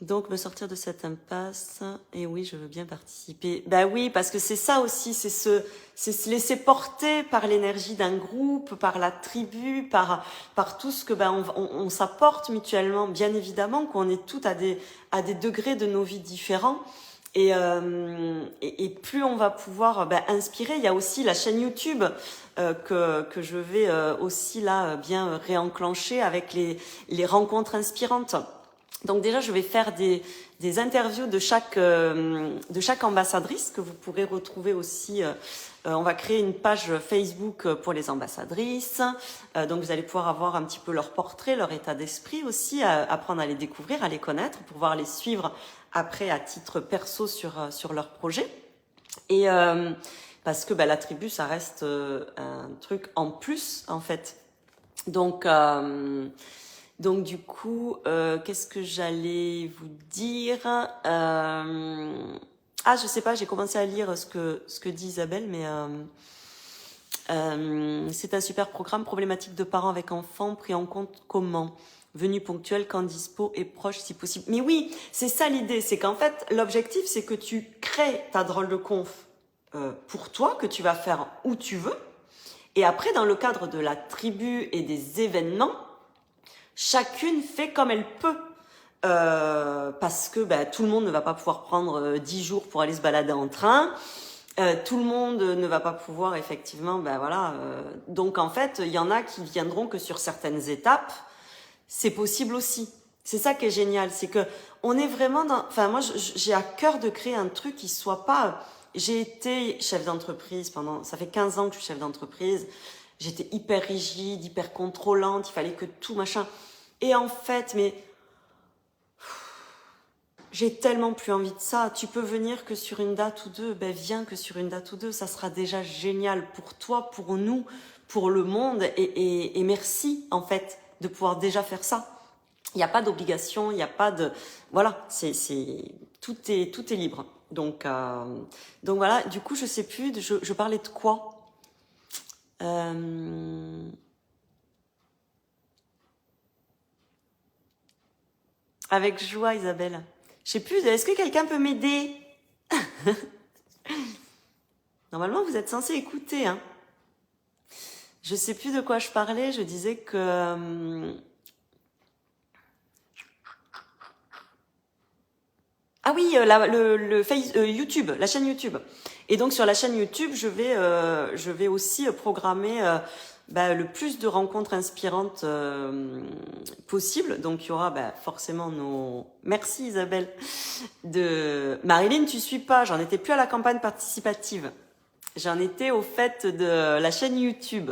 Donc me sortir de cette impasse. Et oui, je veux bien participer. Oui, parce que c'est ça aussi, c'est se laisser porter par l'énergie d'un groupe, par la tribu, par tout ce que on s'apporte mutuellement. Bien évidemment qu'on est toutes à des degrés de nos vies différents. Et plus on va pouvoir inspirer. Il y a aussi la chaîne YouTube que je vais aussi là bien réenclencher avec les rencontres inspirantes. Donc déjà, je vais faire des interviews de chaque ambassadrice que vous pourrez retrouver aussi. On va créer une page Facebook pour les ambassadrices. Donc vous allez pouvoir avoir un petit peu leur portrait, leur état d'esprit aussi, apprendre à les découvrir, à les connaître, pour pouvoir les suivre après à titre perso sur leur projet. Et parce que la tribu, ça reste un truc en plus en fait. Donc du coup, qu'est-ce que j'allais vous dire je sais pas, j'ai commencé à lire ce que dit Isabelle, mais c'est un super programme, problématique de parents avec enfants, pris en compte comment? Venue ponctuelle, quand dispo et proche si possible. Mais oui, c'est ça l'idée, c'est qu'en fait, l'objectif, c'est que tu crées ta drôle de conf pour toi, que tu vas faire où tu veux. Et après, dans le cadre de la tribu et des événements, chacune fait comme elle peut. Parce que tout le monde ne va pas pouvoir prendre 10 jours pour aller se balader en train. Tout le monde ne va pas pouvoir effectivement, donc en fait, il y en a qui viendront que sur certaines étapes. C'est possible aussi. C'est ça qui est génial, c'est que on est vraiment dans... Enfin, moi, j'ai à cœur de créer un truc qui soit pas... J'ai été chef d'entreprise pendant... Ça fait 15 ans que je suis chef d'entreprise. J'étais hyper rigide, hyper contrôlante, il fallait que tout, machin. Et en fait, mais... J'ai tellement plus envie de ça. Tu peux venir que sur une date ou deux, ben viens que sur une date ou deux. Ça sera déjà génial pour toi, pour nous, pour le monde. Et merci, en fait, de pouvoir déjà faire ça. Il n'y a pas d'obligation, il n'y a pas de... Voilà, tout est libre. Donc voilà, du coup, je sais plus, je parlais de quoi Avec joie, Isabelle. Je sais plus, est-ce que quelqu'un peut m'aider? Normalement, vous êtes censé écouter, hein. Je sais plus de quoi je parlais, je disais que... Ah oui, YouTube, la chaîne YouTube. Et donc sur la chaîne YouTube, je vais aussi programmer le plus de rencontres inspirantes possible. Donc il y aura forcément nos... Merci Isabelle. Marilyn, tu suis pas, j'en étais plus à la campagne participative. J'en étais au fait de la chaîne YouTube.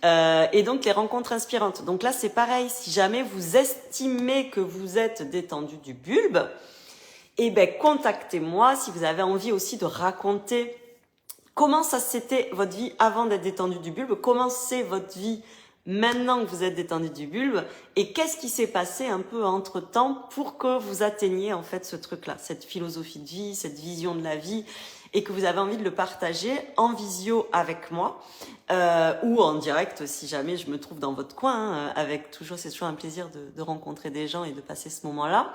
Et donc les rencontres inspirantes. Donc là c'est pareil, si jamais vous estimez que vous êtes détendu du bulbe, eh ben contactez-moi si vous avez envie aussi de raconter comment ça c'était votre vie avant d'être détendu du bulbe, comment c'est votre vie maintenant que vous êtes détendu du bulbe et qu'est-ce qui s'est passé un peu entre-temps pour que vous atteigniez en fait ce truc-là, cette philosophie de vie, cette vision de la vie et que vous avez envie de le partager en visio avec moi ou en direct si jamais je me trouve dans votre coin, c'est toujours un plaisir de rencontrer des gens et de passer ce moment-là.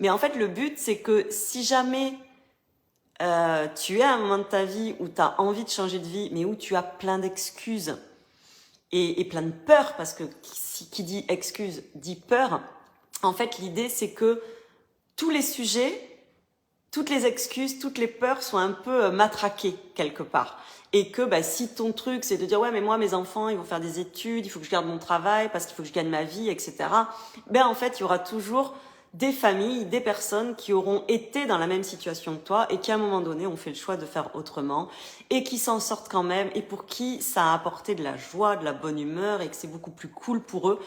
Mais en fait, le but, c'est que si jamais tu es à un moment de ta vie où tu as envie de changer de vie, mais où tu as plein d'excuses et plein de peur, parce que qui dit excuse dit peur, en fait, l'idée, c'est que tous les sujets, toutes les excuses, toutes les peurs sont un peu matraquées quelque part. Et que si ton truc, c'est de dire « Ouais, mais moi, mes enfants, ils vont faire des études, il faut que je garde mon travail, parce qu'il faut que je gagne ma vie, etc. » En fait, il y aura toujours... des familles, des personnes qui auront été dans la même situation que toi et qui à un moment donné ont fait le choix de faire autrement et qui s'en sortent quand même et pour qui ça a apporté de la joie, de la bonne humeur et que c'est beaucoup plus cool pour eux.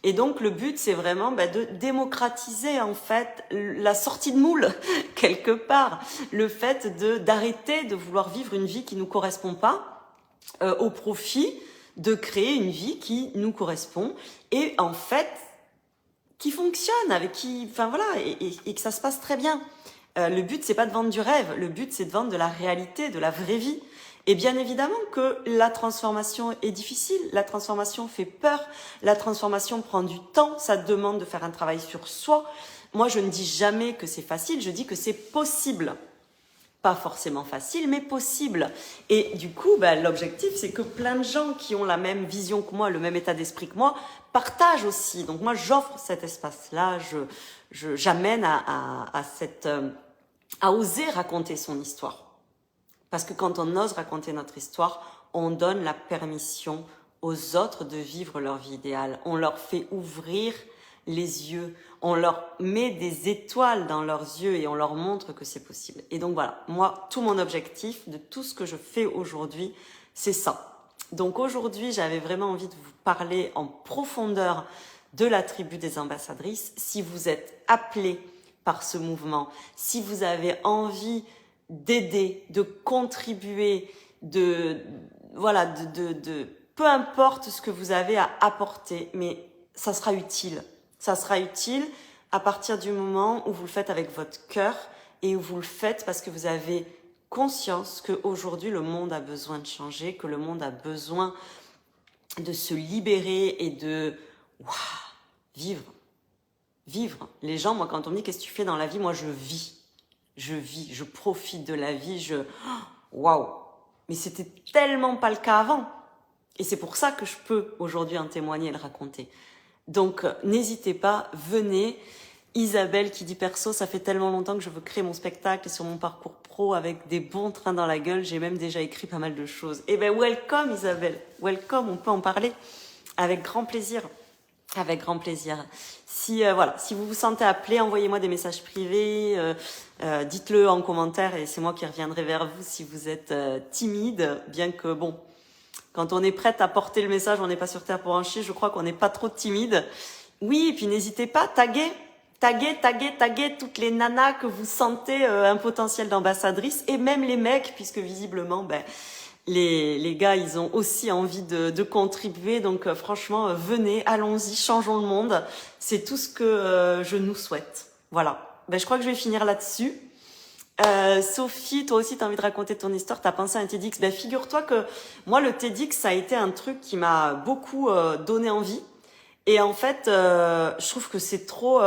Et donc le but c'est vraiment de démocratiser en fait la sortie de moule quelque part, le fait d'arrêter de vouloir vivre une vie qui nous correspond pas au profit de créer une vie qui nous correspond et en fait qui fonctionne, avec qui, enfin voilà, et que ça se passe très bien. Le but, c'est pas de vendre du rêve, le but, c'est de vendre de la réalité, de la vraie vie. Et bien évidemment que la transformation est difficile, la transformation fait peur, la transformation prend du temps, ça demande de faire un travail sur soi. Moi, je ne dis jamais que c'est facile, je dis que c'est possible. Pas forcément facile, mais possible. Et du coup, l'objectif, c'est que plein de gens qui ont la même vision que moi, le même état d'esprit que moi, partagent aussi. Donc moi, j'offre cet espace-là, j'amène à oser raconter son histoire. Parce que quand on ose raconter notre histoire, on donne la permission aux autres de vivre leur vie idéale. On leur fait ouvrir les yeux, on leur met des étoiles dans leurs yeux et on leur montre que c'est possible. Et donc voilà, moi, tout mon objectif de tout ce que je fais aujourd'hui, c'est ça. Donc aujourd'hui, j'avais vraiment envie de vous parler en profondeur de la tribu des ambassadrices. Si vous êtes appelés par ce mouvement, si vous avez envie d'aider, de contribuer, peu importe ce que vous avez à apporter, mais ça sera utile. Ça sera utile à partir du moment où vous le faites avec votre cœur et où vous le faites parce que vous avez conscience qu'aujourd'hui, le monde a besoin de changer, que le monde a besoin de se libérer et de vivre. Vivre. Les gens, moi, quand on me dit « Qu'est-ce que tu fais dans la vie ?» Moi, je vis. Je vis, je profite de la vie, waouh. Mais c'était tellement pas le cas avant. Et c'est pour ça que je peux aujourd'hui en témoigner et le raconter. Donc, n'hésitez pas, venez. Isabelle qui dit perso, ça fait tellement longtemps que je veux créer mon spectacle et sur mon parcours pro avec des bons trains dans la gueule. J'ai même déjà écrit pas mal de choses. Eh welcome Isabelle, welcome, on peut en parler avec grand plaisir. Avec grand plaisir. Si voilà, si vous vous sentez appelé, envoyez-moi des messages privés, dites-le en commentaire et c'est moi qui reviendrai vers vous si vous êtes timide, bien que bon, quand on est prête à porter le message, on n'est pas sur terre pour en chier, je crois qu'on n'est pas trop timide. Oui, et puis n'hésitez pas, taguez toutes les nanas que vous sentez un potentiel d'ambassadrice et même les mecs, puisque visiblement, ben, les gars, ils ont aussi envie de contribuer. Donc franchement, venez, allons-y, changeons le monde. C'est tout ce que je nous souhaite. Voilà. Ben, je crois que je vais finir là-dessus. Sophie, toi aussi, t'as envie de raconter ton histoire, t'as pensé à un TEDx. Ben, figure-toi que moi, le TEDx, ça a été un truc qui m'a beaucoup donné envie. Et en fait, je trouve que c'est trop...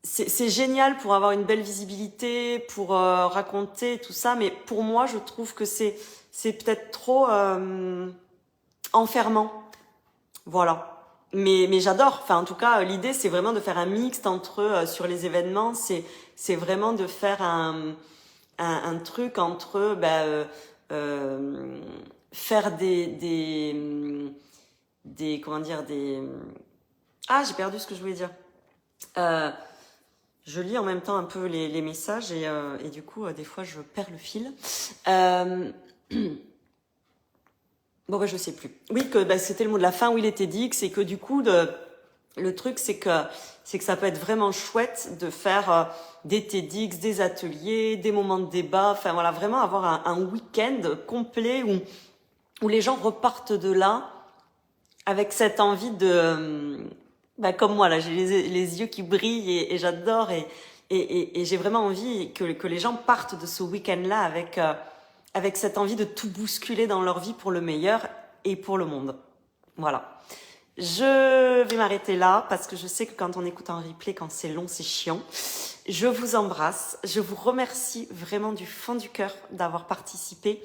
c'est génial pour avoir une belle visibilité, pour raconter tout ça, mais pour moi, je trouve que c'est peut-être trop enfermant. Voilà. Mais j'adore. Enfin, en tout cas, l'idée, c'est vraiment de faire un mixte entre sur les événements. C'est vraiment de faire un truc entre faire des comment dire des ah, j'ai perdu ce que je voulais dire. Je lis en même temps un peu les messages et du coup, des fois, je perds le fil. Bon, bah, je sais plus. Oui, que bah, c'était le mot de la fin, oui, les TEDx, et que du coup, le truc, c'est que ça peut être vraiment chouette de faire des TEDx, des ateliers, des moments de débat, enfin voilà, vraiment avoir un week-end complet où les gens repartent de là avec cette envie de... Bah, comme moi, là, j'ai les yeux qui brillent et j'adore et j'ai vraiment envie que les gens partent de ce week-end-là avec cette envie de tout bousculer dans leur vie pour le meilleur et pour le monde. Voilà. Je vais m'arrêter là parce que je sais que quand on écoute un replay, quand c'est long, c'est chiant. Je vous embrasse. Je vous remercie vraiment du fond du cœur d'avoir participé.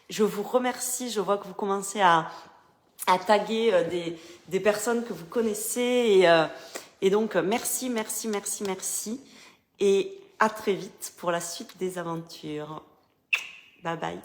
Je vous remercie. Je vois que vous commencez à taguer des personnes que vous connaissez et donc merci. Et à très vite pour la suite des aventures. Bye bye.